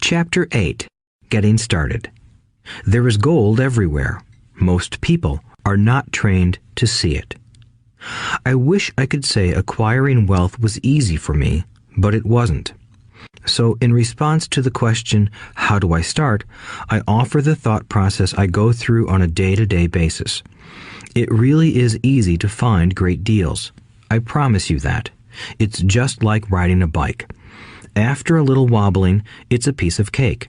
Chapter 8. Getting Started. There is gold everywhere. Most people are not trained to see it. I wish I could say acquiring wealth was easy for me, but it wasn't. So in response to the question, how do I start, I offer the thought process I go through on a day-to-day basis. It really is easy to find great deals. I promise you that. It's just like riding a bike. After a little wobbling, it's a piece of cake.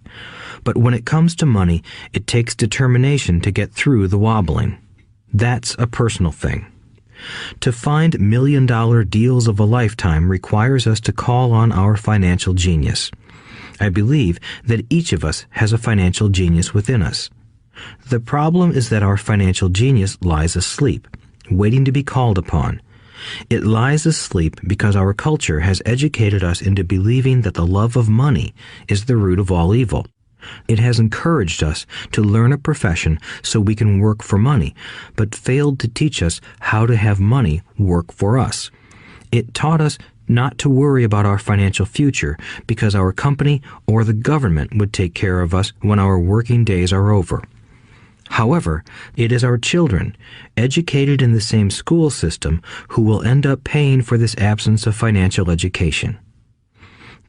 But when it comes to money, it takes determination to get through the wobbling. That's a personal thing. To find million-dollar deals of a lifetime requires us to call on our financial genius. I believe that each of us has a financial genius within us. The problem is that our financial genius lies asleep, waiting to be called upon. It lies asleep because our culture has educated us into believing that the love of money is the root of all evil. It has encouraged us to learn a profession so we can work for money, but failed to teach us how to have money work for us. It taught us not to worry about our financial future because our company or the government would take care of us when our working days are over. However, it is our children, educated in the same school system, who will end up paying for this absence of financial education.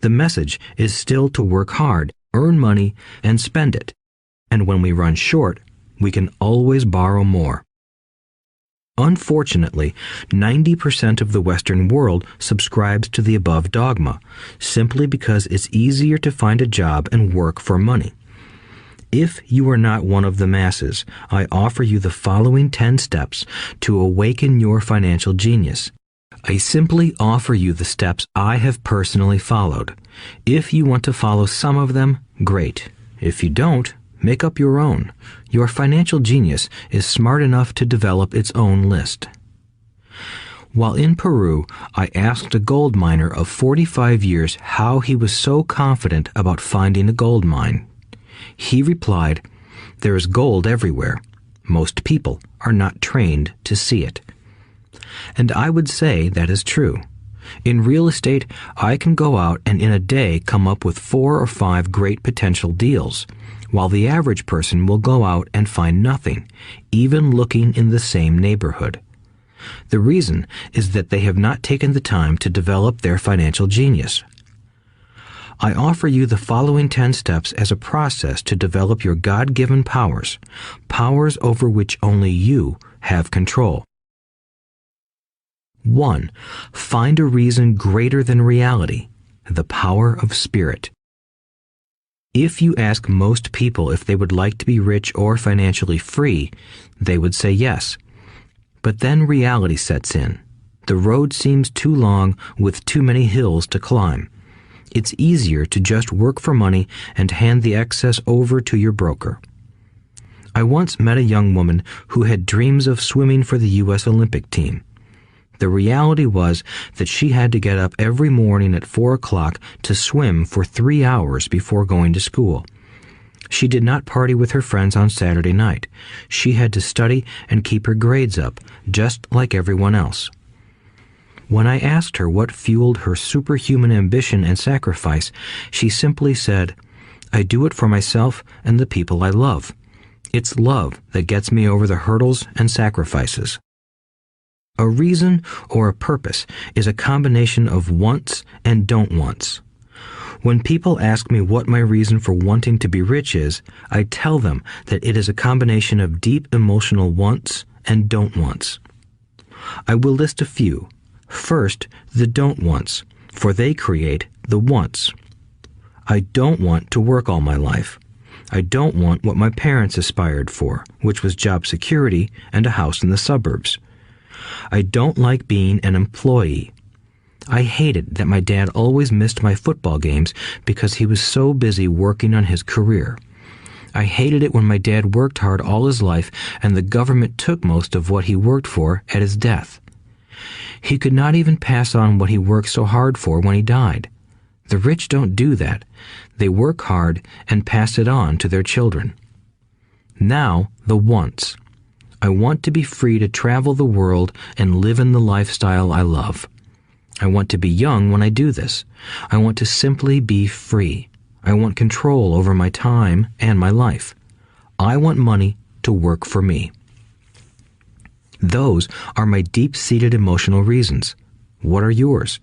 The message is still to work hard, earn money, and spend it. And when we run short, we can always borrow more. Unfortunately, 90% of the Western world subscribes to the above dogma, simply because it's easier to find a job and work for money. If you are not one of the masses, I offer you the following 10 steps to awaken your financial genius. I simply offer you the steps I have personally followed. If you want to follow some of them, great. If you don't, make up your own. Your financial genius is smart enough to develop its own list. While in Peru, I asked a gold miner of 45 years how he was so confident about finding a gold mine. He replied, "There is gold everywhere. Most people are not trained to see it." And I would say that is true. In real estate, I can go out and in a day come up with 4 or 5 great potential deals, while the average person will go out and find nothing, even looking in the same neighborhood. The reason is that they have not taken the time to develop their financial genius. I offer you the following 10 steps as a process to develop your God-given powers, powers over which only you have control. 1. Find a reason greater than reality, the power of spirit. If you ask most people if they would like to be rich or financially free, they would say yes. But then reality sets in. The road seems too long with too many hills to climb. It's easier to just work for money and hand the excess over to your broker. I once met a young woman who had dreams of swimming for the U.S. Olympic team. The reality was that she had to get up every morning at 4 o'clock to swim for 3 hours before going to school. She did not party with her friends on Saturday night. She had to study and keep her grades up, just like everyone else. When I asked her what fueled her superhuman ambition and sacrifice, she simply said, "I do it for myself and the people I love. It's love that gets me over the hurdles and sacrifices." A reason or a purpose is a combination of wants and don't wants. When people ask me what my reason for wanting to be rich is, I tell them that it is a combination of deep emotional wants and don't wants. I will list a few. First, the don't wants, for they create the wants. I don't want to work all my life. I don't want what my parents aspired for, which was job security and a house in the suburbs. I don't like being an employee. I hated that my dad always missed my football games because he was so busy working on his career. I hated it when my dad worked hard all his life and the government took most of what he worked for at his death. He could not even pass on what he worked so hard for when he died. The rich don't do that. They work hard and pass it on to their children. Now, the wants. I want to be free to travel the world and live in the lifestyle I love. I want to be young when I do this. I want to simply be free. I want control over my time and my life. I want money to work for me. Those are my deep-seated emotional reasons. What are yours?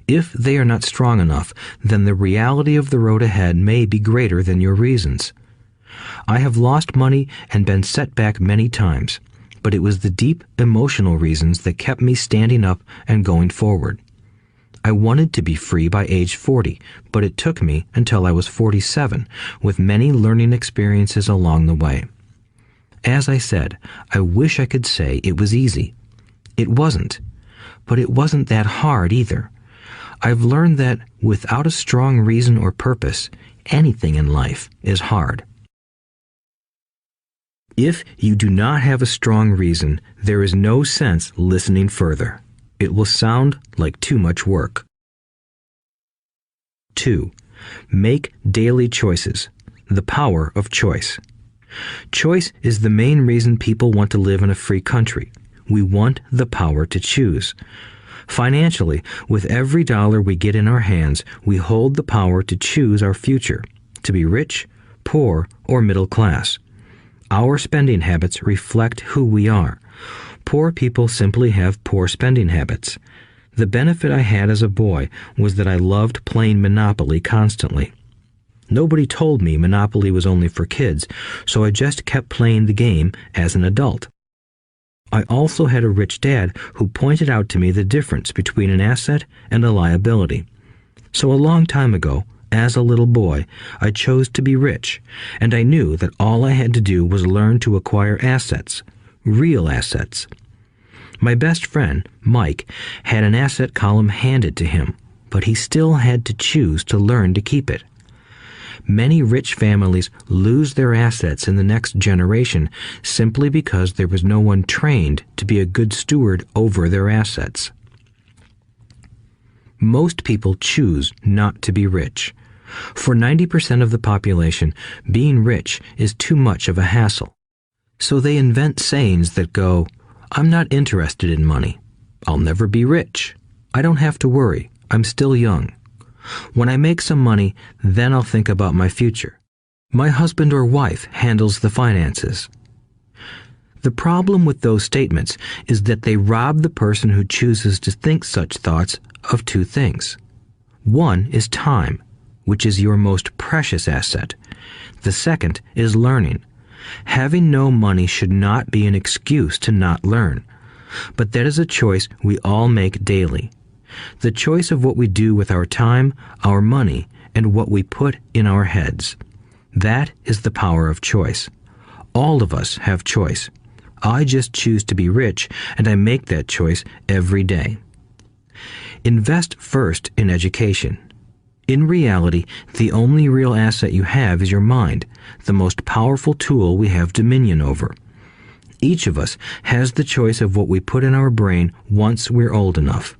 If they are not strong enough, then the reality of the road ahead may be greater than your reasons. I have lost money and been set back many times, but it was the deep emotional reasons that kept me standing up and going forward. I wanted to be free by age 40, but it took me until I was 47, with many learning experiences along the way. As I said, I wish I could say it was easy. It wasn't, but it wasn't that hard either. I've learned that without a strong reason or purpose, anything in life is hard. If you do not have a strong reason, there is no sense listening further. It will sound like too much work. 2. Make daily choices. The power of choice. Choice is the main reason people want to live in a free country. We want the power to choose. Financially, with every dollar we get in our hands, we hold the power to choose our future, to be rich, poor, or middle class. Our spending habits reflect who we are. Poor people simply have poor spending habits. The benefit I had as a boy was that I loved playing Monopoly constantly. Nobody told me Monopoly was only for kids, so I just kept playing the game as an adult. I also had a rich dad who pointed out to me the difference between an asset and a liability. So a long time ago, as a little boy, I chose to be rich, and I knew that all I had to do was learn to acquire assets, real assets. My best friend, Mike, had an asset column handed to him, but he still had to choose to learn to keep it. Many rich families lose their assets in the next generation simply because there was no one trained to be a good steward over their assets. Most people choose not to be rich. For 90% of the population, being rich is too much of a hassle. So they invent sayings that go, "I'm not interested in money. I'll never be rich. I don't have to worry. I'm still young. When I make some money, then I'll think about my future. My husband or wife handles the finances." The problem with those statements is that they rob the person who chooses to think such thoughts of two things. One is time, which is your most precious asset. The second is learning. Having no money should not be an excuse to not learn, but that is a choice we all make daily. The choice of what we do with our time, our money, and what we put in our heads. That is the power of choice. All of us have choice. I just choose to be rich, and I make that choice every day. Invest first in education. In reality, the only real asset you have is your mind, the most powerful tool we have dominion over. Each of us has the choice of what we put in our brain once we're old enough.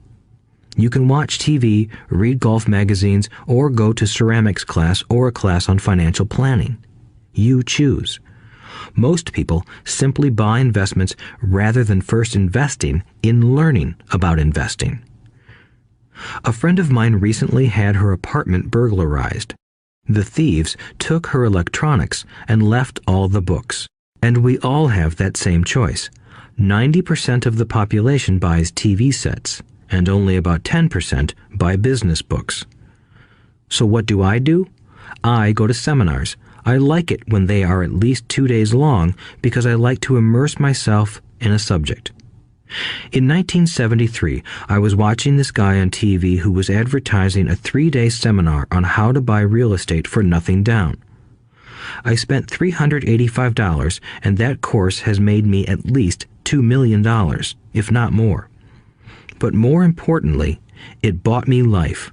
You can watch TV, read golf magazines, or go to ceramics class or a class on financial planning. You choose. Most people simply buy investments rather than first investing in learning about investing. A friend of mine recently had her apartment burglarized. The thieves took her electronics and left all the books. And we all have that same choice. 90% of the population buys TV sets, and only about 10% buy business books. So what do? I go to seminars. I like it when they are at least 2 days long because I like to immerse myself in a subject. In 1973, I was watching this guy on TV who was advertising a 3-day seminar on how to buy real estate for nothing down. I spent $385, and that course has made me at least $2 million, if not more. But more importantly, it bought me life.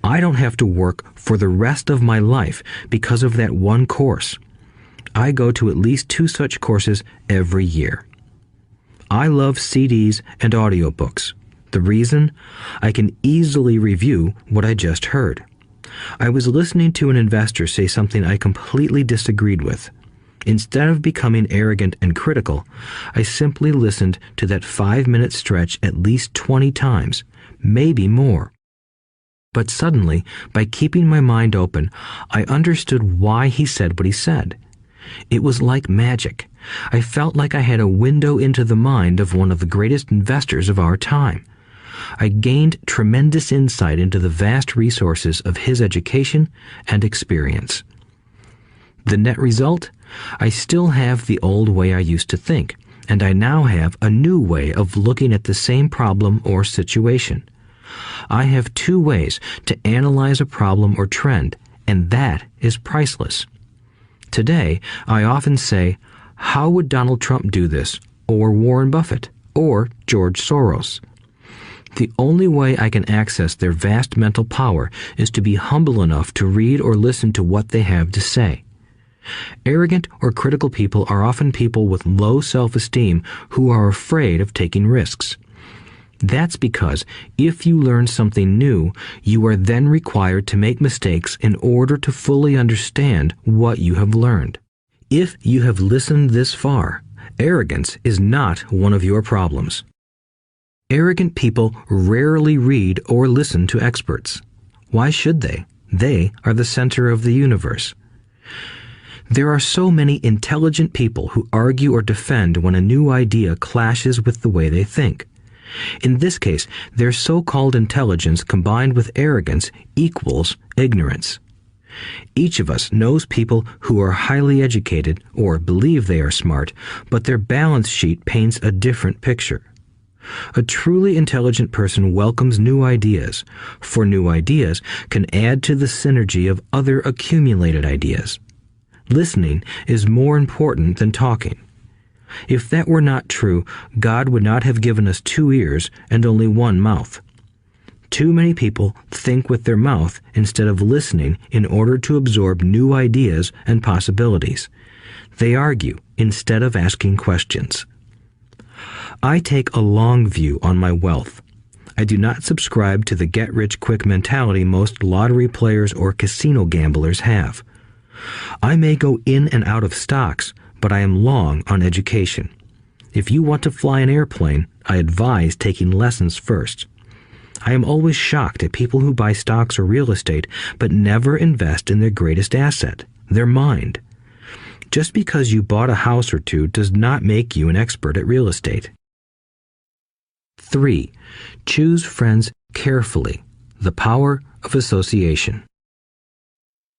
I don't have to work for the rest of my life because of that one course. I go to at least 2 such courses every year. I love CDs and audiobooks. The reason? I can easily review what I just heard. I was listening to an investor say something I completely disagreed with. Instead of becoming arrogant and critical, I simply listened to that 5-minute stretch at least 20 times, maybe more. But suddenly, by keeping my mind open, I understood why he said what he said. It was like magic. I felt like I had a window into the mind of one of the greatest investors of our time. I gained tremendous insight into the vast resources of his education and experience. The net result? I still have the old way I used to think, and I now have a new way of looking at the same problem or situation. I have two ways to analyze a problem or trend, and that is priceless. Today, I often say, how would Donald Trump do this, or Warren Buffett, or George Soros? The only way I can access their vast mental power is to be humble enough to read or listen to what they have to say. Arrogant or critical people are often people with low self-esteem who are afraid of taking risks. That's because if you learn something new, you are then required to make mistakes in order to fully understand what you have learned. If you have listened this far, arrogance is not one of your problems. Arrogant people rarely read or listen to experts. Why should they? They are the center of the universe. There are so many intelligent people who argue or defend when a new idea clashes with the way they think. In this case, their so-called intelligence combined with arrogance equals ignorance. Each of us knows people who are highly educated or believe they are smart, but their balance sheet paints a different picture. A truly intelligent person welcomes new ideas, for new ideas can add to the synergy of other accumulated ideas. Listening is more important than talking. If that were not true, God would not have given us 2 ears and only 1 mouth. Too many people think with their mouth instead of listening in order to absorb new ideas and possibilities. They argue instead of asking questions. I take a long view on my wealth. I do not subscribe to the get-rich-quick mentality most lottery players or casino gamblers have. I may go in and out of stocks, but I am long on education. If you want to fly an airplane, I advise taking lessons first. I am always shocked at people who buy stocks or real estate but never invest in their greatest asset, their mind. Just because you bought a house or two does not make you an expert at real estate. 3. Choose friends carefully. The power of association.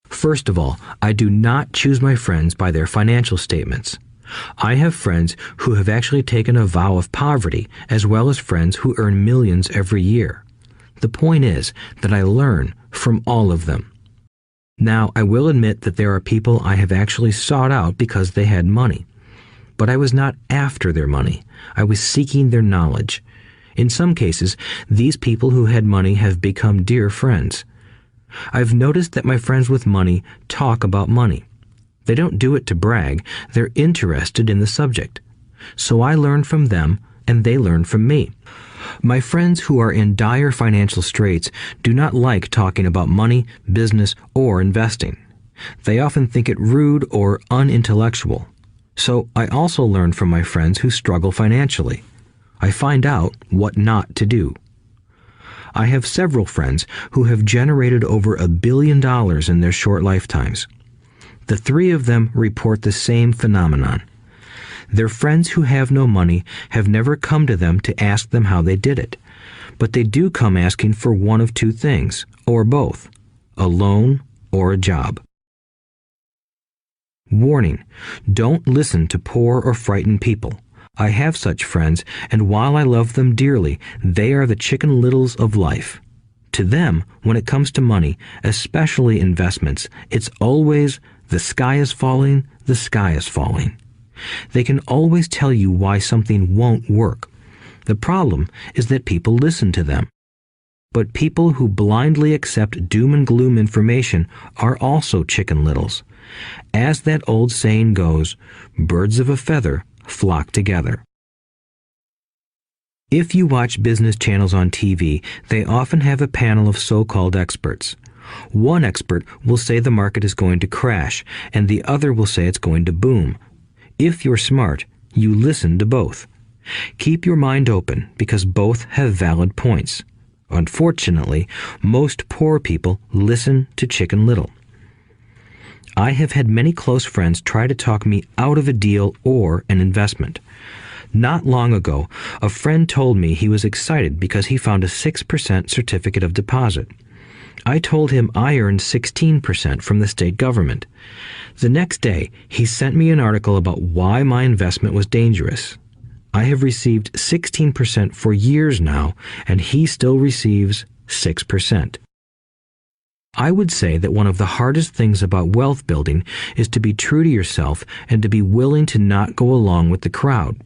First of all, I do not choose my friends by their financial statements. I have friends who have actually taken a vow of poverty, as well as friends who earn millions every year. The point is that I learn from all of them. Now, I will admit that there are people I have actually sought out because they had money. But I was not after their money. I was seeking their knowledge. In some cases, these people who had money have become dear friends. I've noticed that my friends with money talk about money. They don't do it to brag, they're interested in the subject. So I learn from them, and they learn from me. My friends who are in dire financial straits do not like talking about money, business, or investing. They often think it rude or unintellectual. So I also learn from my friends who struggle financially. I find out what not to do. I have several friends who have generated over $1 billion in their short lifetimes. The 3 of them report the same phenomenon. Their friends who have no money have never come to them to ask them how they did it, but they do come asking for one of 2 things, or both, a loan or a job. Warning: don't listen to poor or frightened people. I have such friends, and while I love them dearly, they are the Chicken Littles of life. To them, when it comes to money, especially investments, it's always, the sky is falling, the sky is falling. They can always tell you why something won't work. The problem is that people listen to them. But people who blindly accept doom and gloom information are also Chicken Littles. As that old saying goes, birds of a feather flock together. If you watch business channels on TV, they often have a panel of so-called experts. One expert will say the market is going to crash, and the other will say it's going to boom. If you're smart, you listen to both. Keep your mind open because both have valid points. Unfortunately, most poor people listen to Chicken Little. I have had many close friends try to talk me out of a deal or an investment. Not long ago, a friend told me he was excited because he found a 6% certificate of deposit. I told him I earned 16% from the state government. The next day, he sent me an article about why my investment was dangerous. I have received 16% for years now, and he still receives 6%. I would say that one of the hardest things about wealth building is to be true to yourself and to be willing to not go along with the crowd.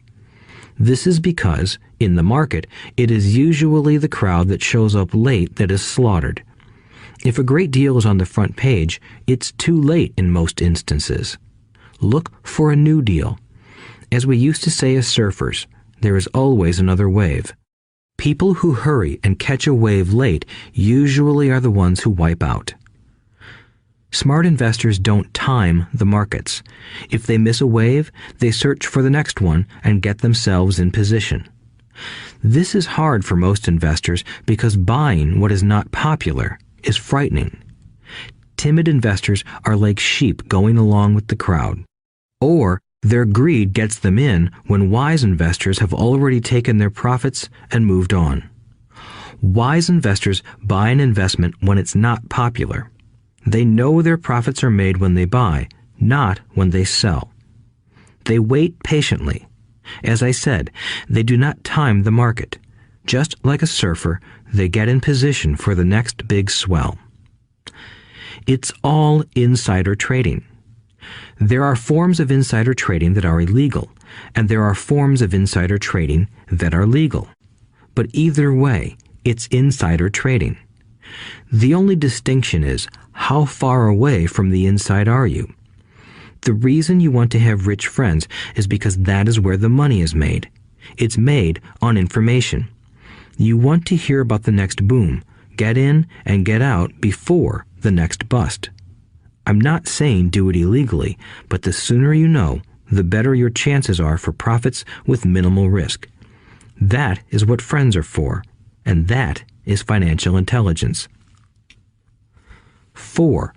This is because, in the market, it is usually the crowd that shows up late that is slaughtered. If a great deal is on the front page, it's too late in most instances. Look for a new deal. As we used to say as surfers, there is always another wave. People who hurry and catch a wave late usually are the ones who wipe out. Smart investors don't time the markets. If they miss a wave, they search for the next one and get themselves in position. This is hard for most investors because buying what is not popular is frightening. Timid investors are like sheep going along with the crowd. Or their greed gets them in when wise investors have already taken their profits and moved on. Wise investors buy an investment when it's not popular. They know their profits are made when they buy, not when they sell. They wait patiently. As I said, they do not time the market. Just like a surfer, they get in position for the next big swell. It's all insider trading. There are forms of insider trading that are illegal, and there are forms of insider trading that are legal. But either way, it's insider trading. The only distinction is, how far away from the inside are you? The reason you want to have rich friends is because that is where the money is made. It's made on information. You want to hear about the next boom, get in and get out before the next bust. I'm not saying do it illegally, but the sooner you know, the better your chances are for profits with minimal risk. That is what friends are for, and that is financial intelligence. 4.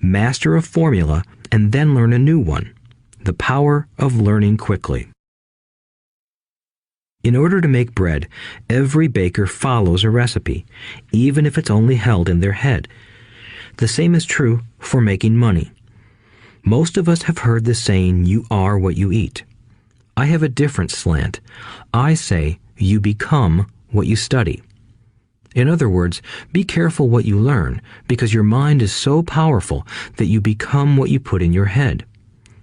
Master a formula and then learn a new one. The power of learning quickly. In order to make bread, every baker follows a recipe, even if it's only held in their head. The same is true for making money. Most of us have heard the saying, "You are what you eat." I have a different slant. I say, you become what you study. In other words, be careful what you learn, because your mind is so powerful that you become what you put in your head.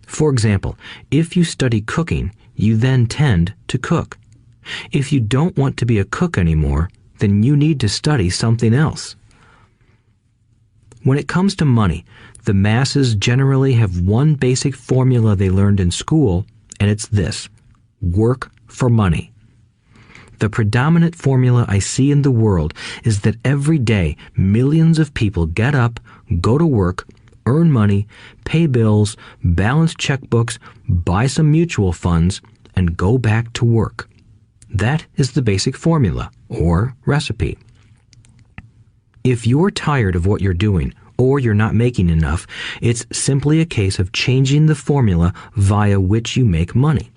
For example, if you study cooking, you then tend to cook. If you don't want to be a cook anymore, then you need to study something else. When it comes to money, the masses generally have one basic formula they learned in school, and it's this: work for money. The predominant formula I see in the world is that every day millions of people get up, go to work, earn money, pay bills, balance checkbooks, buy some mutual funds, and go back to work. That is the basic formula, or recipe. If you're tired of what you're doing, or you're not making enough, it's simply a case of changing the formula via which you make money.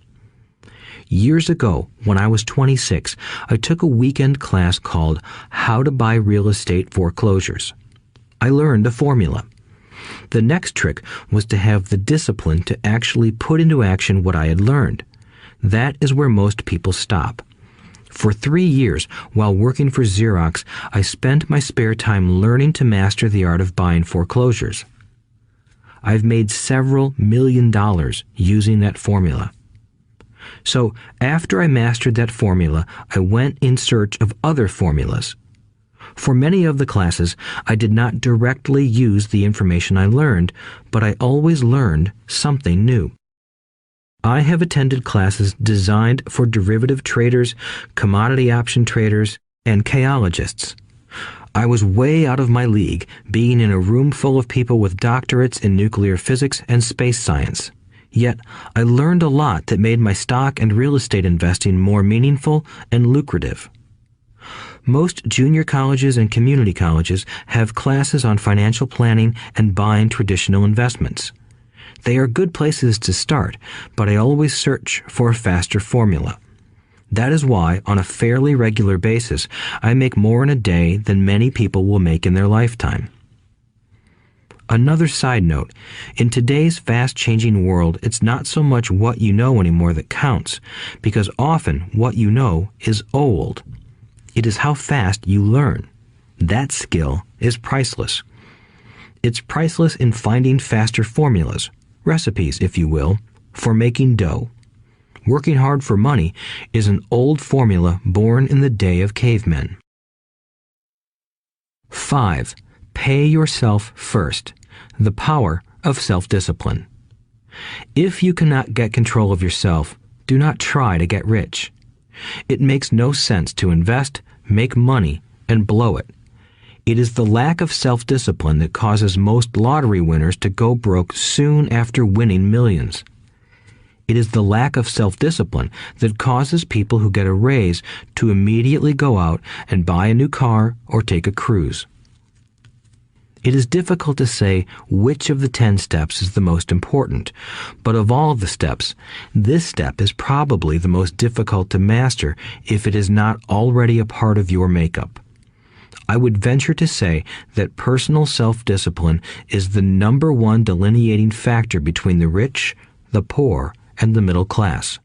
Years ago, when I was 26, I took a weekend class called How to Buy Real Estate Foreclosures. I learned a formula. The next trick was to have the discipline to actually put into action what I had learned. That is where most people stop. For 3 years, while working for Xerox, I spent my spare time learning to master the art of buying foreclosures. I've made several $million using that formula. So, after I mastered that formula, I went in search of other formulas. For many of the classes, I did not directly use the information I learned, but I always learned something new. I have attended classes designed for derivative traders, commodity option traders, and chaologists. I was way out of my league, being in a room full of people with doctorates in nuclear physics and space science. Yet, I learned a lot that made my stock and real estate investing more meaningful and lucrative. Most junior colleges and community colleges have classes on financial planning and buying traditional investments. They are good places to start, but I always search for a faster formula. That is why, on a fairly regular basis, I make more in a day than many people will make in their lifetime. Another side note, in today's fast-changing world, it's not so much what you know anymore that counts, because often what you know is old. It is how fast you learn. That skill is priceless. It's priceless in finding faster formulas, recipes, if you will, for making dough. Working hard for money is an old formula born in the day of cavemen. 5. Pay yourself first. The power of self-discipline. If you cannot get control of yourself, do not try to get rich. It makes no sense to invest, make money, and blow it. It is the lack of self-discipline that causes most lottery winners to go broke soon after winning millions. It is the lack of self-discipline that causes people who get a raise to immediately go out and buy a new car or take a cruise. It is difficult to say which of the 10 steps is the most important, but of all the steps, this step is probably the most difficult to master if it is not already a part of your makeup. I would venture to say that personal self-discipline is the number one delineating factor between the rich, the poor, and the middle class.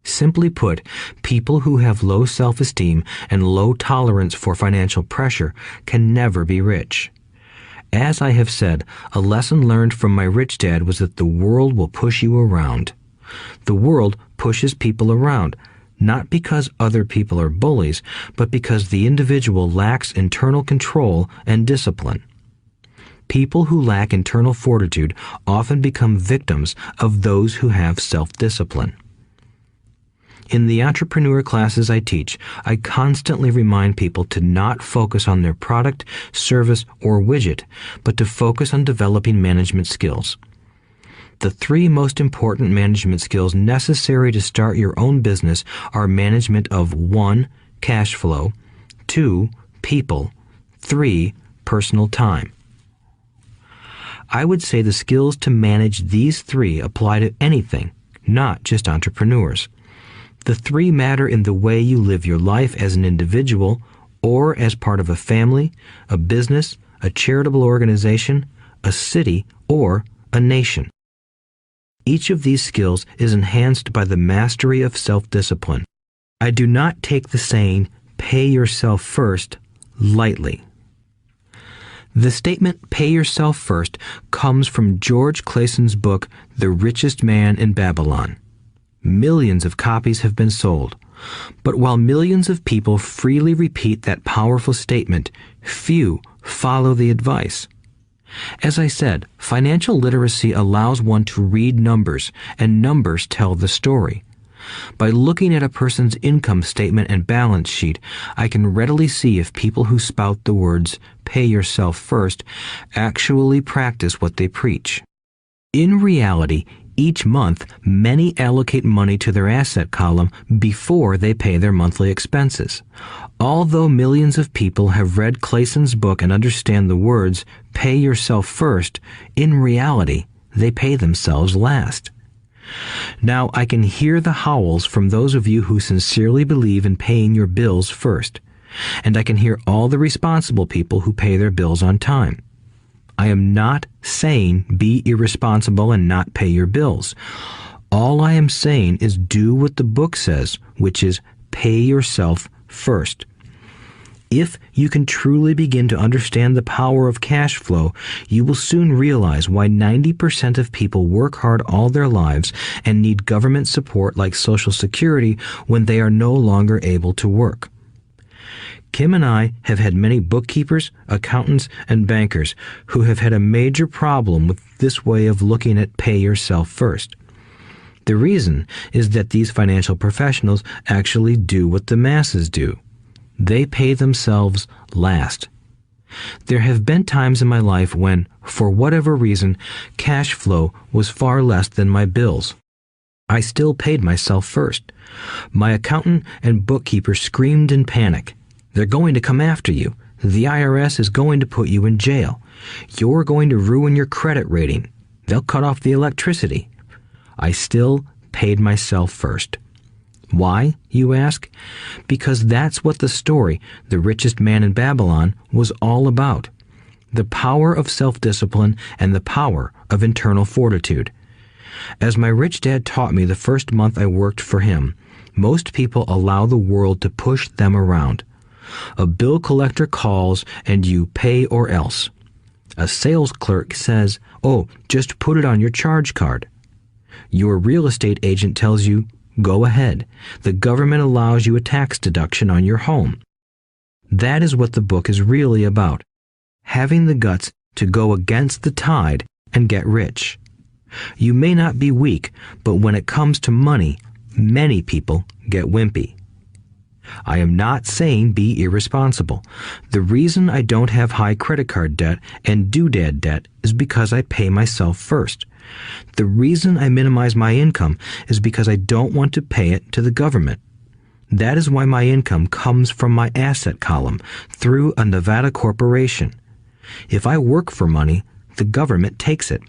Simply put, people who have low self-esteem and low tolerance for financial pressure can never be rich. As I have said, a lesson learned from my rich dad was that the world will push you around. The world pushes people around, not because other people are bullies, but because the individual lacks internal control and discipline. People who lack internal fortitude often become victims of those who have self-discipline. In the entrepreneur classes I teach, I constantly remind people to not focus on their product, service, or widget, but to focus on developing management skills. The 3 most important management skills necessary to start your own business are management of 1. Cash flow, 2. People, 3. Personal time. I would say the skills to manage these 3 apply to anything, not just entrepreneurs. The 3 matter in the way you live your life as an individual or as part of a family, a business, a charitable organization, a city, or a nation. Each of these skills is enhanced by the mastery of self-discipline. I do not take the saying, "pay yourself first," lightly. The statement, "pay yourself first," comes from George Clayton's book, The Richest Man in Babylon. Millions of copies have been sold. But while millions of people freely repeat that powerful statement, few follow the advice. As I said, financial literacy allows one to read numbers, and numbers tell the story. By looking at a person's income statement and balance sheet, I can readily see if people who spout the words, "pay yourself first," actually practice what they preach. In reality, each month, many allocate money to their asset column before they pay their monthly expenses. Although millions of people have read Clayton's book and understand the words, "pay yourself first," in reality, they pay themselves last. Now, I can hear the howls from those of you who sincerely believe in paying your bills first, and I can hear all the responsible people who pay their bills on time. I am not saying be irresponsible and not pay your bills. All I am saying is do what the book says, which is pay yourself first. If you can truly begin to understand the power of cash flow, you will soon realize why 90% of people work hard all their lives and need government support like Social Security when they are no longer able to work. Kim and I have had many bookkeepers, accountants, and bankers who have had a major problem with this way of looking at pay yourself first. The reason is that these financial professionals actually do what the masses do. They pay themselves last. There have been times in my life when, for whatever reason, cash flow was far less than my bills. I still paid myself first. My accountant and bookkeeper screamed in panic. They're going to come after you. The IRS is going to put you in jail. You're going to ruin your credit rating. They'll cut off the electricity. I still paid myself first. Why, you ask? Because that's what the story, The Richest Man in Babylon, was all about. The power of self-discipline and the power of internal fortitude. As my rich dad taught me the first month I worked for him, most people allow the world to push them around. A bill collector calls and you pay or else. A sales clerk says, "Oh, just put it on your charge card." Your real estate agent tells you, "Go ahead. The government allows you a tax deduction on your home." That is what the book is really about. Having the guts to go against the tide and get rich. You may not be weak, but when it comes to money, many people get wimpy. I am not saying be irresponsible. The reason I don't have high credit card debt and doodad debt is because I pay myself first. The reason I minimize my income is because I don't want to pay it to the government. That is why my income comes from my asset column through a Nevada corporation. If I work for money, the government takes it.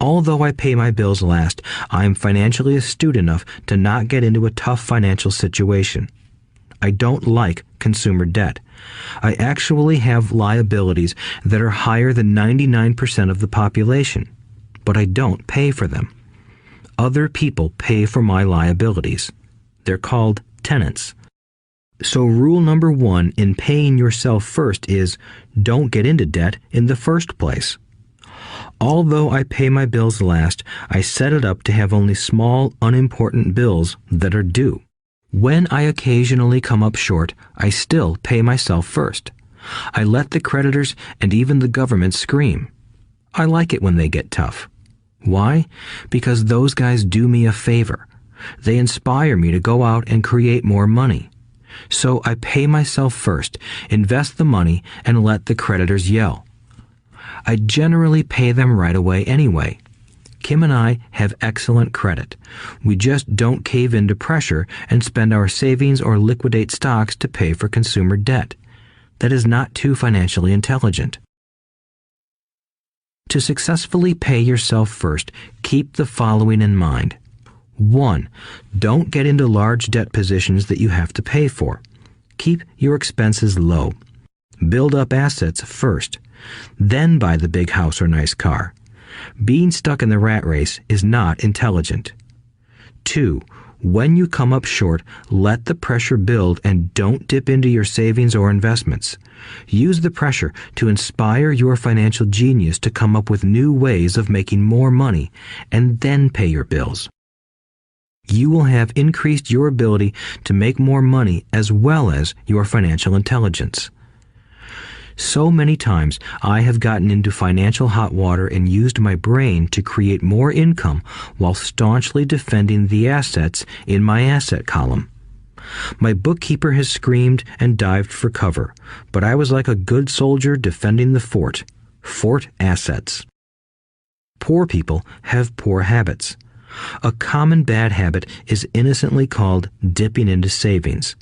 Although I pay my bills last, I am financially astute enough to not get into a tough financial situation. I don't like consumer debt. I actually have liabilities that are higher than 99% of the population, but I don't pay for them. Other people pay for my liabilities. They're called tenants. So rule number 1 in paying yourself first is don't get into debt in the first place. Although I pay my bills last, I set it up to have only small, unimportant bills that are due. When I occasionally come up short, I still pay myself first. I let the creditors and even the government scream. I like it when they get tough. Why? Because those guys do me a favor. They inspire me to go out and create more money. So I pay myself first, invest the money, and let the creditors yell. I generally pay them right away anyway. Kim and I have excellent credit. We just don't cave into pressure and spend our savings or liquidate stocks to pay for consumer debt. That is not too financially intelligent. To successfully pay yourself first, keep the following in mind. 1. Don't get into large debt positions that you have to pay for. Keep your expenses low. Build up assets first. Then buy the big house or nice car. Being stuck in the rat race is not intelligent. 2. When you come up short, let the pressure build and don't dip into your savings or investments. Use the pressure to inspire your financial genius to come up with new ways of making more money and then pay your bills. You will have increased your ability to make more money as well as your financial intelligence. So many times I have gotten into financial hot water and used my brain to create more income while staunchly defending the assets in my asset column. My bookkeeper has screamed and dived for cover, but I was like a good soldier defending the fort. Fort assets. Poor people have poor habits. A common bad habit is innocently called dipping into savings.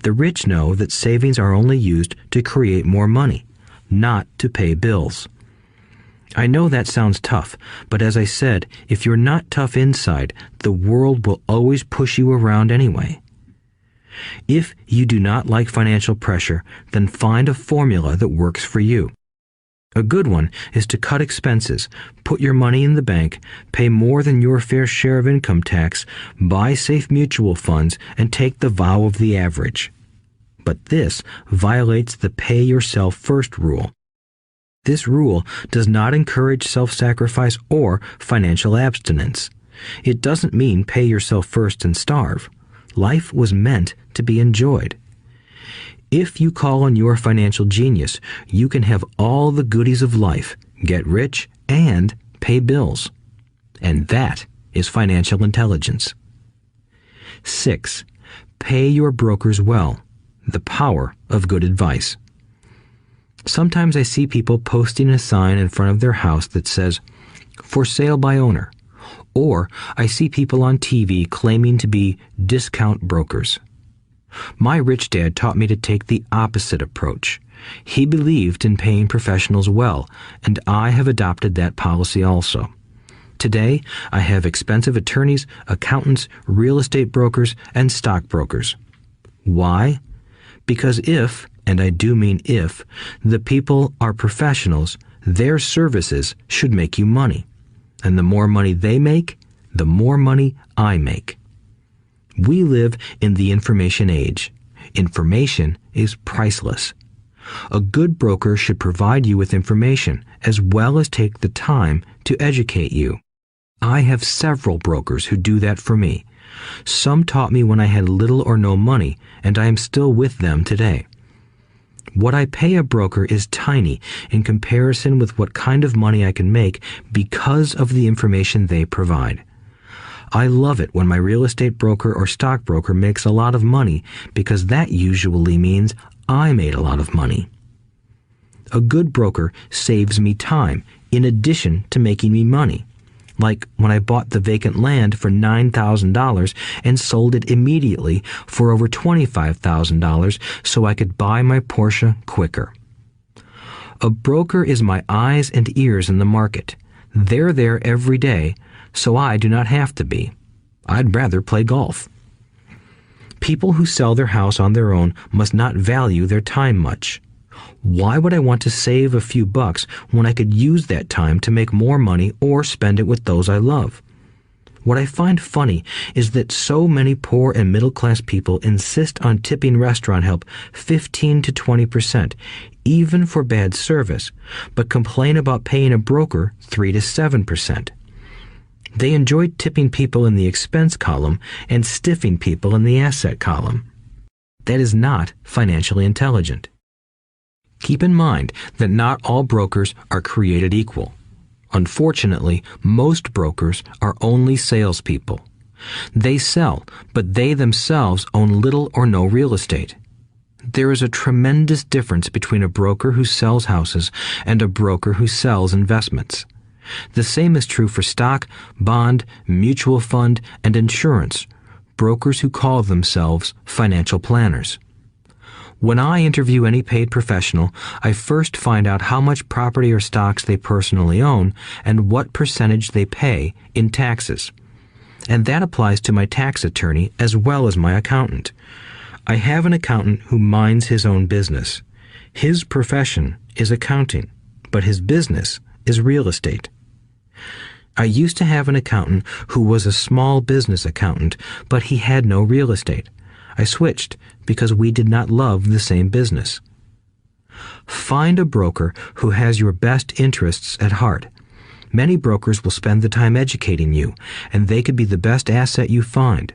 The rich know that savings are only used to create more money, not to pay bills. I know that sounds tough, but as I said, if you're not tough inside, the world will always push you around anyway. If you do not like financial pressure, then find a formula that works for you. A good one is to cut expenses, put your money in the bank, pay more than your fair share of income tax, buy safe mutual funds, and take the vow of the average. But this violates the pay yourself first rule. This rule does not encourage self-sacrifice or financial abstinence. It doesn't mean pay yourself first and starve. Life was meant to be enjoyed. If you call on your financial genius, you can have all the goodies of life, get rich, and pay bills. And that is financial intelligence. 6. Pay your brokers well. The power of good advice. Sometimes I see people posting a sign in front of their house that says, "For sale by owner." Or I see people on TV claiming to be discount brokers. My rich dad taught me to take the opposite approach. He believed in paying professionals well, and I have adopted that policy also. Today, I have expensive attorneys, accountants, real estate brokers, and stockbrokers. Why? Because if, and I do mean if, the people are professionals, their services should make you money. And the more money they make, the more money I make. We live in the information age. Information is priceless. A good broker should provide you with information as well as take the time to educate you. I have several brokers who do that for me. Some taught me when I had little or no money, and I am still with them today. What I pay a broker is tiny in comparison with what kind of money I can make because of the information they provide. I love it when my real estate broker or stockbroker makes a lot of money because that usually means I made a lot of money. A good broker saves me time in addition to making me money. Like when I bought the vacant land for $9,000 and sold it immediately for over $25,000 so I could buy my Porsche quicker. A broker is my eyes and ears in the market. They're there every day, so I do not have to be. I'd rather play golf. People who sell their house on their own must not value their time much. Why would I want to save a few bucks when I could use that time to make more money or spend it with those I love? What I find funny is that so many poor and middle-class people insist on tipping restaurant help 15 to 20%, even for bad service, but complain about paying a broker 3 to 7%. They enjoy tipping people in the expense column and stiffing people in the asset column. That is not financially intelligent. Keep in mind that not all brokers are created equal. Unfortunately, most brokers are only salespeople. They sell, but they themselves own little or no real estate. There is a tremendous difference between a broker who sells houses and a broker who sells investments. The same is true for stock, bond, mutual fund, and insurance, brokers who call themselves financial planners. When I interview any paid professional, I first find out how much property or stocks they personally own and what percentage they pay in taxes. And that applies to my tax attorney as well as my accountant. I have an accountant who minds his own business. His profession is accounting, but his business is real estate. I used to have an accountant who was a small business accountant, but he had no real estate. I switched because we did not love the same business. Find a broker who has your best interests at heart. Many brokers will spend the time educating you, and they could be the best asset you find.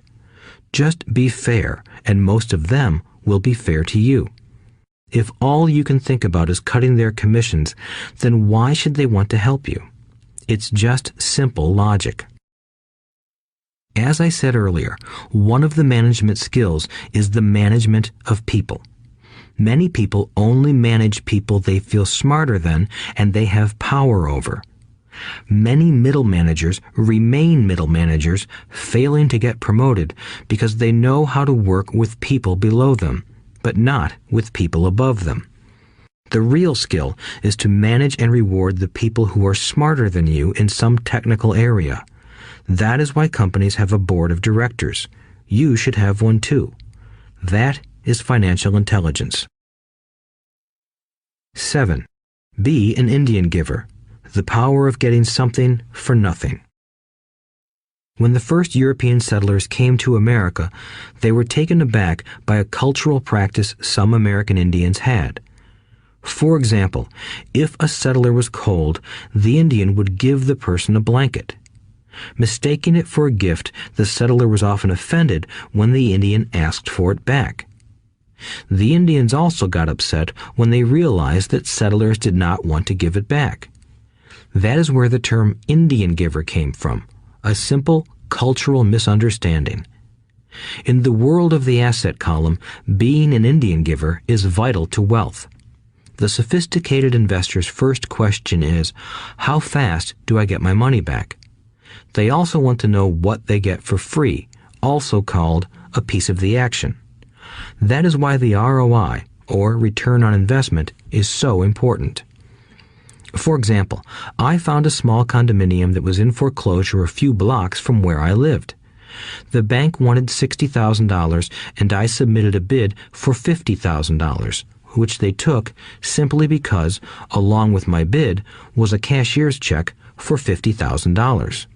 Just be fair, and most of them will be fair to you. If all you can think about is cutting their commissions, then why should they want to help you? It's just simple logic. As I said earlier, one of the management skills is the management of people. Many people only manage people they feel smarter than and they have power over. Many middle managers remain middle managers, failing to get promoted because they know how to work with people below them, but not with people above them. The real skill is to manage and reward the people who are smarter than you in some technical area. That is why companies have a board of directors. You should have one too. That is financial intelligence. 7. Be an Indian giver. The power of getting something for nothing. When the first European settlers came to America, they were taken aback by a cultural practice some American Indians had. For example, if a settler was cold, the Indian would give the person a blanket. Mistaking it for a gift, the settler was often offended when the Indian asked for it back. The Indians also got upset when they realized that settlers did not want to give it back. That is where the term Indian giver came from, a simple cultural misunderstanding. In the world of the asset column, being an Indian giver is vital to wealth. The sophisticated investor's first question is, how fast do I get my money back? They also want to know what they get for free, also called a piece of the action. That is why the ROI, or return on investment, is so important. For example, I found a small condominium that was in foreclosure a few blocks from where I lived. The bank wanted $60,000 and I submitted a bid for $50,000, which they took simply because, along with my bid, was a cashier's check for $50,000.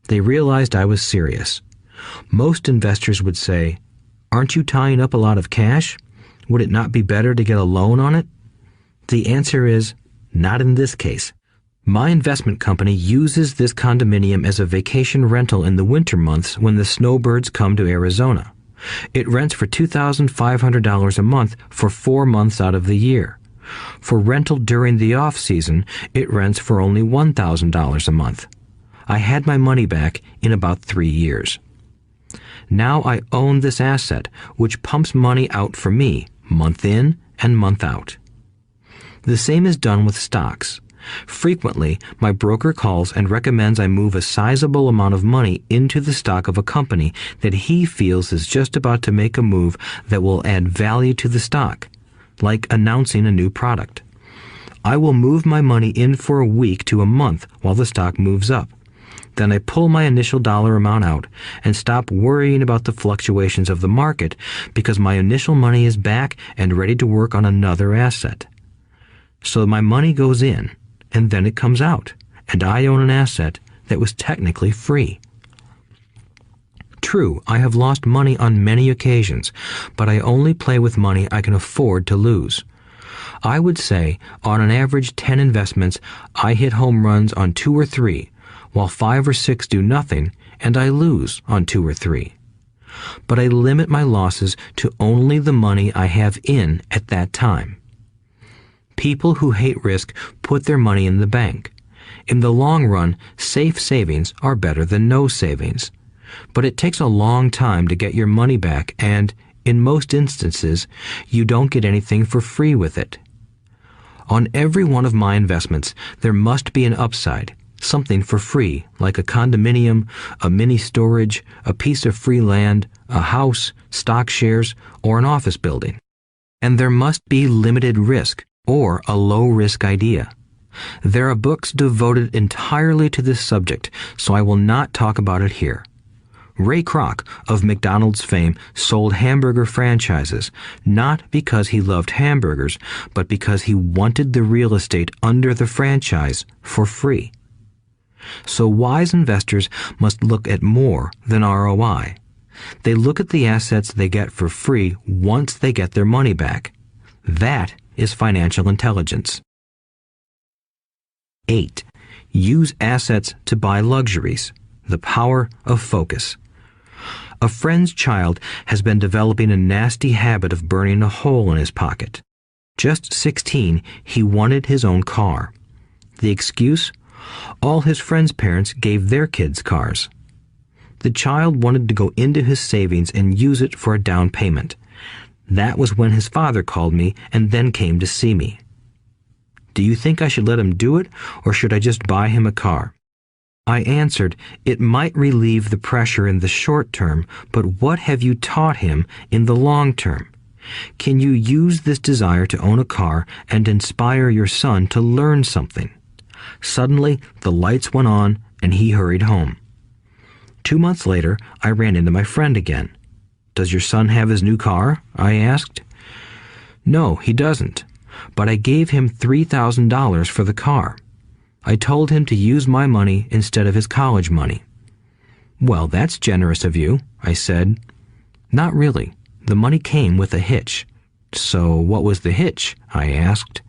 They realized I was serious. Most investors would say, "Aren't you tying up a lot of cash? Would it not be better to get a loan on it?" The answer is, not in this case. My investment company uses this condominium as a vacation rental in the winter months when the snowbirds come to Arizona. It rents for $2,500 a month for 4 months out of the year. For rental during the off-season, it rents for only $1,000 a month. I had my money back in about 3 years. Now I own this asset, which pumps money out for me, month in and month out. The same is done with stocks. Frequently, my broker calls and recommends I move a sizable amount of money into the stock of a company that he feels is just about to make a move that will add value to the stock, like announcing a new product. I will move my money in for a week to a month while the stock moves up. Then I pull my initial dollar amount out and stop worrying about the fluctuations of the market because my initial money is back and ready to work on another asset. So my money goes in, and then it comes out, and I own an asset that was technically free. True, I have lost money on many occasions, but I only play with money I can afford to lose. I would say, on an average 10 investments, I hit home runs on 2 or 3, while 5 or 6 do nothing, and I lose on 2 or 3. But I limit my losses to only the money I have in at that time. People who hate risk put their money in the bank. In the long run, safe savings are better than no savings. But it takes a long time to get your money back, and, in most instances, you don't get anything for free with it. On every one of my investments, there must be an upside, something for free, like a condominium, a mini storage, a piece of free land, a house, stock shares, or an office building. And there must be limited risk, or a low-risk idea. There are books devoted entirely to this subject, so I will not talk about it here. Ray Kroc, of McDonald's fame, sold hamburger franchises, not because he loved hamburgers, but because he wanted the real estate under the franchise for free. So wise investors must look at more than ROI. They look at the assets they get for free once they get their money back. That is financial intelligence. 8. Use assets to buy luxuries. The power of focus. A friend's child has been developing a nasty habit of burning a hole in his pocket. Just 16, he wanted his own car. The excuse? All his friends' parents gave their kids cars. The child wanted to go into his savings and use it for a down payment. That was when his father called me and then came to see me. "Do you think I should let him do it, or should I just buy him a car?" I answered, "It might relieve the pressure in the short term, but what have you taught him in the long term? Can you use this desire to own a car and inspire your son to learn something?" Suddenly, the lights went on and he hurried home. 2 months later, I ran into my friend again. "Does your son have his new car?" I asked. "No, he doesn't, but I gave him $3,000 for the car. I told him to use my money instead of his college money." "Well, that's generous of you," I said. "Not really. The money came with a hitch." "So what was the hitch?" I asked.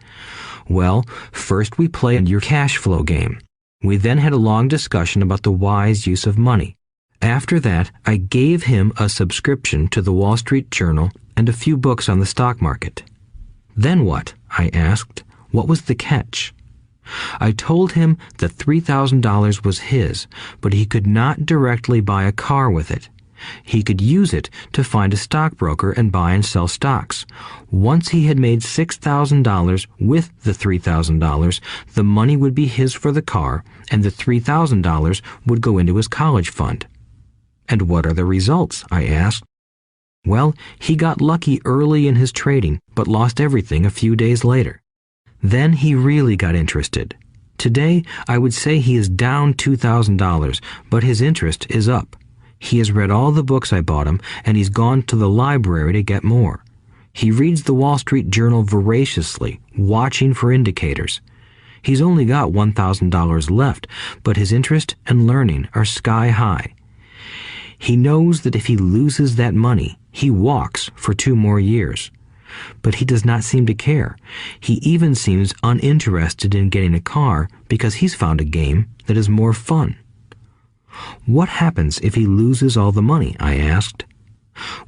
"Well, first we played your cash flow game. We then had a long discussion about the wise use of money. After that, I gave him a subscription to the Wall Street Journal and a few books on the stock market." "Then what?" I asked. "What was the catch?" I told him the $3,000 was his, but he could not directly buy a car with it. He could use it to find a stockbroker and buy and sell stocks. Once he had made $6,000 with the $3,000, the money would be his for the car, and the $3,000 would go into his college fund. "And what are the results?" I asked. Well, he got lucky early in his trading, but lost everything a few days later. Then he really got interested. Today, I would say he is down $2,000, but his interest is up. He has read all the books I bought him, and he's gone to the library to get more. He reads the Wall Street Journal voraciously, watching for indicators. He's only got $1,000 left, but his interest and learning are sky high. He knows that if he loses that money, he walks for 2 more years. But he does not seem to care. He even seems uninterested in getting a car because he's found a game that is more fun. What happens if he loses all the money? I asked.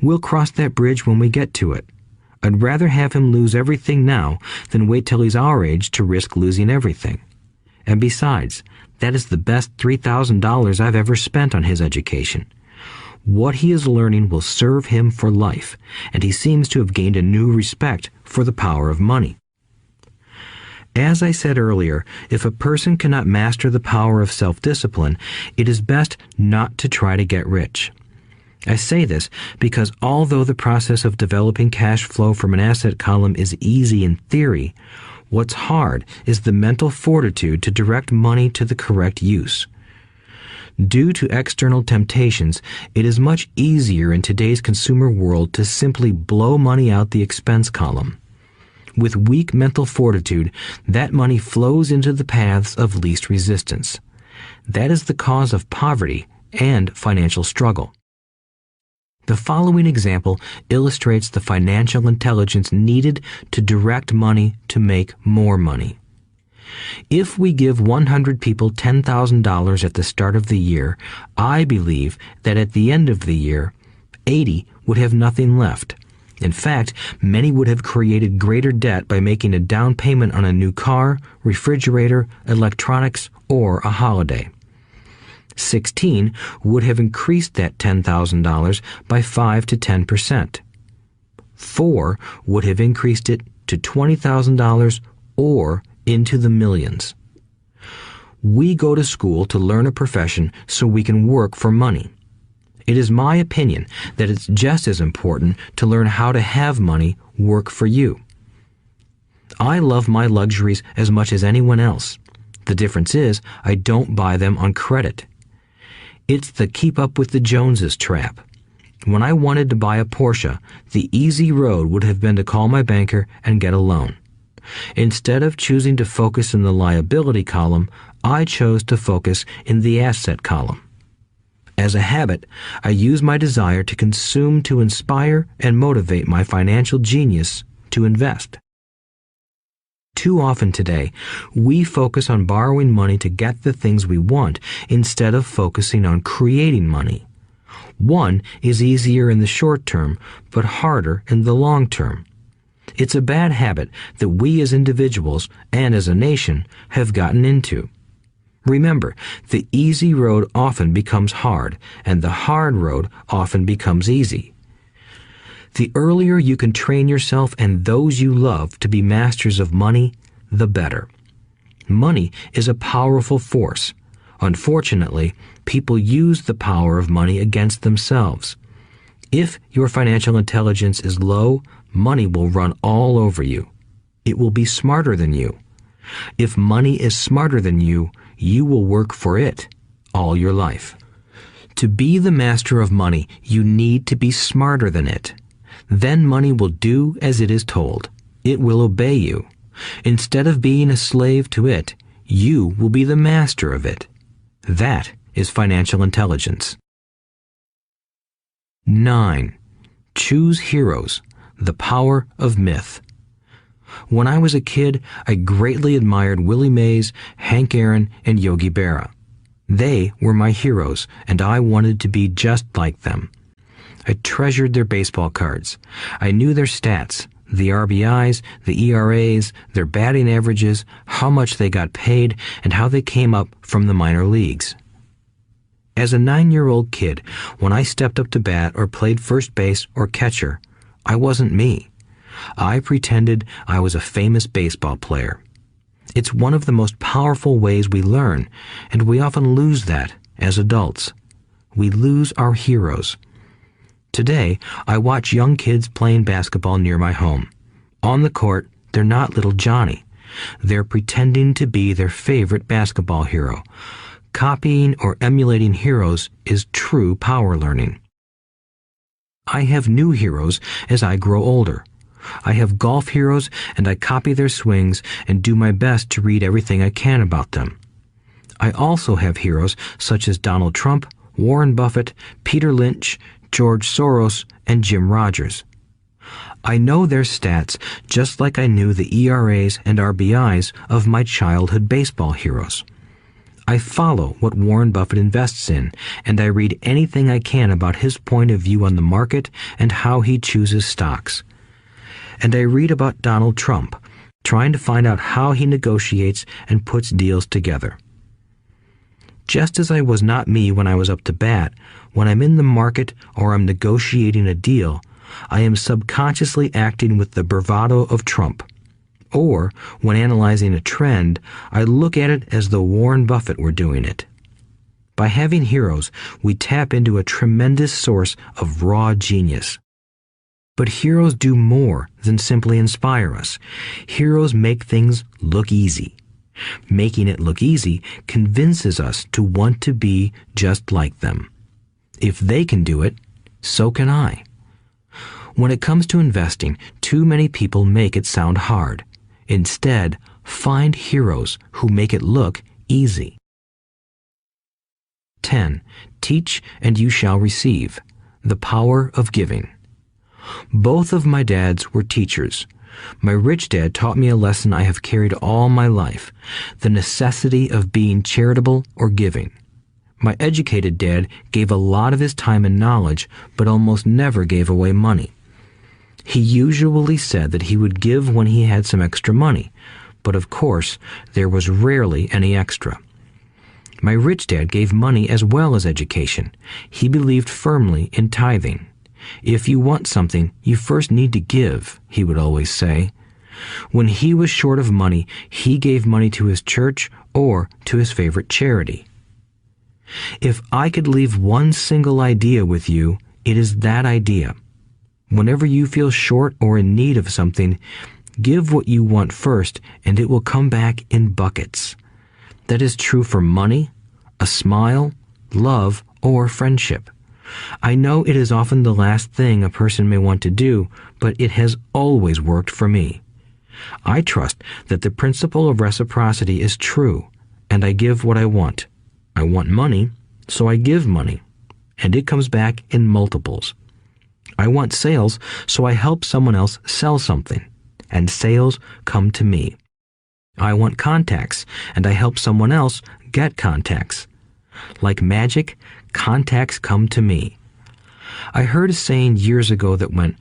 We'll cross that bridge when we get to it. I'd rather have him lose everything now than wait till he's our age to risk losing everything. And besides, that is the best $3,000 I've ever spent on his education. What he is learning will serve him for life, and he seems to have gained a new respect for the power of money. As I said earlier, if a person cannot master the power of self-discipline, it is best not to try to get rich. I say this because although the process of developing cash flow from an asset column is easy in theory, what's hard is the mental fortitude to direct money to the correct use. Due to external temptations, it is much easier in today's consumer world to simply blow money out the expense column. With weak mental fortitude, that money flows into the paths of least resistance. That is the cause of poverty and financial struggle. The following example illustrates the financial intelligence needed to direct money to make more money. If we give 100 people $10,000 at the start of the year, I believe that at the end of the year, 80 would have nothing left. In fact, many would have created greater debt by making a down payment on a new car, refrigerator, electronics, or a holiday. 16 would have increased that $10,000 by 5 to 10%. 4 would have increased it to $20,000 or into the millions. We go to school to learn a profession so we can work for money. It is my opinion that it's just as important to learn how to have money work for you. I love my luxuries as much as anyone else. The difference is I don't buy them on credit. It's the keep up with the Joneses trap. When I wanted to buy a Porsche, the easy road would have been to call my banker and get a loan. Instead of choosing to focus in the liability column, I chose to focus in the asset column. As a habit, I use my desire to consume to inspire and motivate my financial genius to invest. Too often today, we focus on borrowing money to get the things we want instead of focusing on creating money. One is easier in the short term, but harder in the long term. It's a bad habit that we as individuals and as a nation have gotten into. Remember, the easy road often becomes hard, and the hard road often becomes easy. The earlier you can train yourself and those you love to be masters of money, the better. Money is a powerful force. Unfortunately, people use the power of money against themselves. If your financial intelligence is low, money will run all over you. It will be smarter than you. If money is smarter than you will work for it all your life. To be the master of money, you need to be smarter than it. Then money will do as it is told. It will obey you. Instead of being a slave to it, you will be the master of it. That is financial intelligence. 9. Choose heroes. The power of myth. When I was a kid, I greatly admired Willie Mays, Hank Aaron, and Yogi Berra. They were my heroes, and I wanted to be just like them. I treasured their baseball cards. I knew their stats, the RBIs, the ERAs, their batting averages, how much they got paid, and how they came up from the minor leagues. As a 9-year-old kid, when I stepped up to bat or played first base or catcher, I wasn't me. I pretended I was a famous baseball player. It's one of the most powerful ways we learn, and we often lose that as adults. We lose our heroes. Today, I watch young kids playing basketball near my home. On the court, they're not little Johnny. They're pretending to be their favorite basketball hero. Copying or emulating heroes is true power learning. I have new heroes as I grow older. I have golf heroes, and I copy their swings and do my best to read everything I can about them. I also have heroes such as Donald Trump, Warren Buffett, Peter Lynch, George Soros, and Jim Rogers. I know their stats just like I knew the ERAs and RBIs of my childhood baseball heroes. I follow what Warren Buffett invests in, and I read anything I can about his point of view on the market and how he chooses stocks. And I read about Donald Trump, trying to find out how he negotiates and puts deals together. Just as I was not me when I was up to bat, when I'm in the market or I'm negotiating a deal, I am subconsciously acting with the bravado of Trump. Or, when analyzing a trend, I look at it as though Warren Buffett were doing it. By having heroes, we tap into a tremendous source of raw genius. But heroes do more than simply inspire us. Heroes make things look easy. Making it look easy convinces us to want to be just like them. If they can do it, so can I. When it comes to investing, too many people make it sound hard. Instead, find heroes who make it look easy. 10. Teach and you shall receive. The power of giving. Both of my dads were teachers. My rich dad taught me a lesson I have carried all my life, the necessity of being charitable or giving. My educated dad gave a lot of his time and knowledge, but almost never gave away money. He usually said that he would give when he had some extra money, but of course, there was rarely any extra. My rich dad gave money as well as education. He believed firmly in tithing. If you want something, you first need to give, he would always say. When he was short of money, he gave money to his church or to his favorite charity. If I could leave one single idea with you, it is that idea. Whenever you feel short or in need of something, give what you want first, and it will come back in buckets. That is true for money, a smile, love, or friendship. I know it is often the last thing a person may want to do, but it has always worked for me. I trust that the principle of reciprocity is true, and I give what I want. I want money, so I give money, and it comes back in multiples. I want sales, so I help someone else sell something, and sales come to me. I want contacts, and I help someone else get contacts. Like magic, contacts come to me. I heard a saying years ago that went,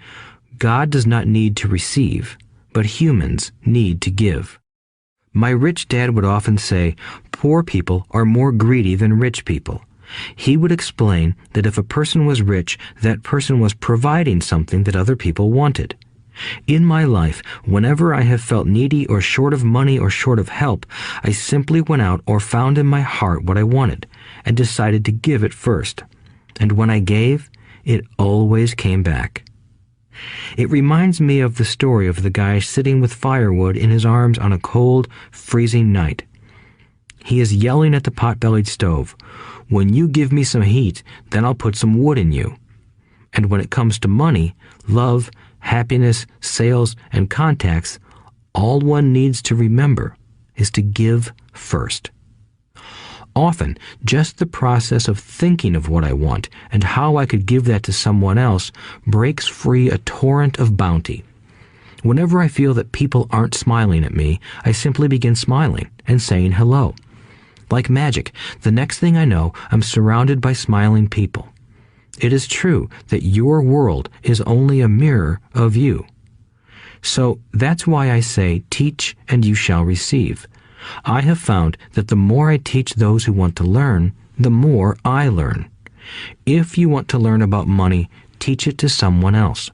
God does not need to receive, but humans need to give. My rich dad would often say, poor people are more greedy than rich people. He would explain that if a person was rich, that person was providing something that other people wanted. In my life, whenever I have felt needy or short of money or short of help, I simply went out or found in my heart what I wanted and decided to give it first. And when I gave, it always came back. It reminds me of the story of the guy sitting with firewood in his arms on a cold, freezing night. He is yelling at the pot-bellied stove, "When you give me some heat, then I'll put some wood in you." And when it comes to money, love, happiness, sales, and contacts, all one needs to remember is to give first. Often, just the process of thinking of what I want and how I could give that to someone else breaks free a torrent of bounty. Whenever I feel that people aren't smiling at me, I simply begin smiling and saying hello. Like magic, the next thing I know, I'm surrounded by smiling people. It is true that your world is only a mirror of you. So that's why I say, teach and you shall receive. I have found that the more I teach those who want to learn, the more I learn. If you want to learn about money, teach it to someone else.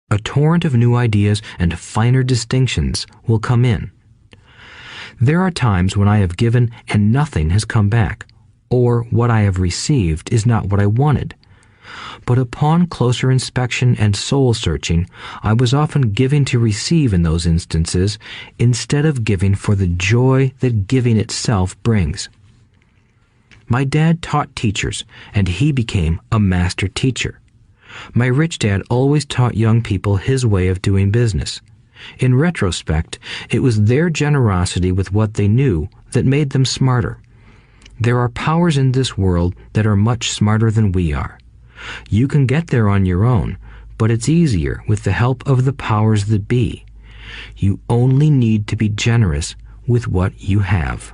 A torrent of new ideas and finer distinctions will come in. There are times when I have given and nothing has come back, or what I have received is not what I wanted. But upon closer inspection and soul-searching, I was often giving to receive in those instances instead of giving for the joy that giving itself brings. My dad taught teachers, and he became a master teacher. My rich dad always taught young people his way of doing business. In retrospect, it was their generosity with what they knew that made them smarter. There are powers in this world that are much smarter than we are. You can get there on your own, but it's easier with the help of the powers that be. You only need to be generous with what you have.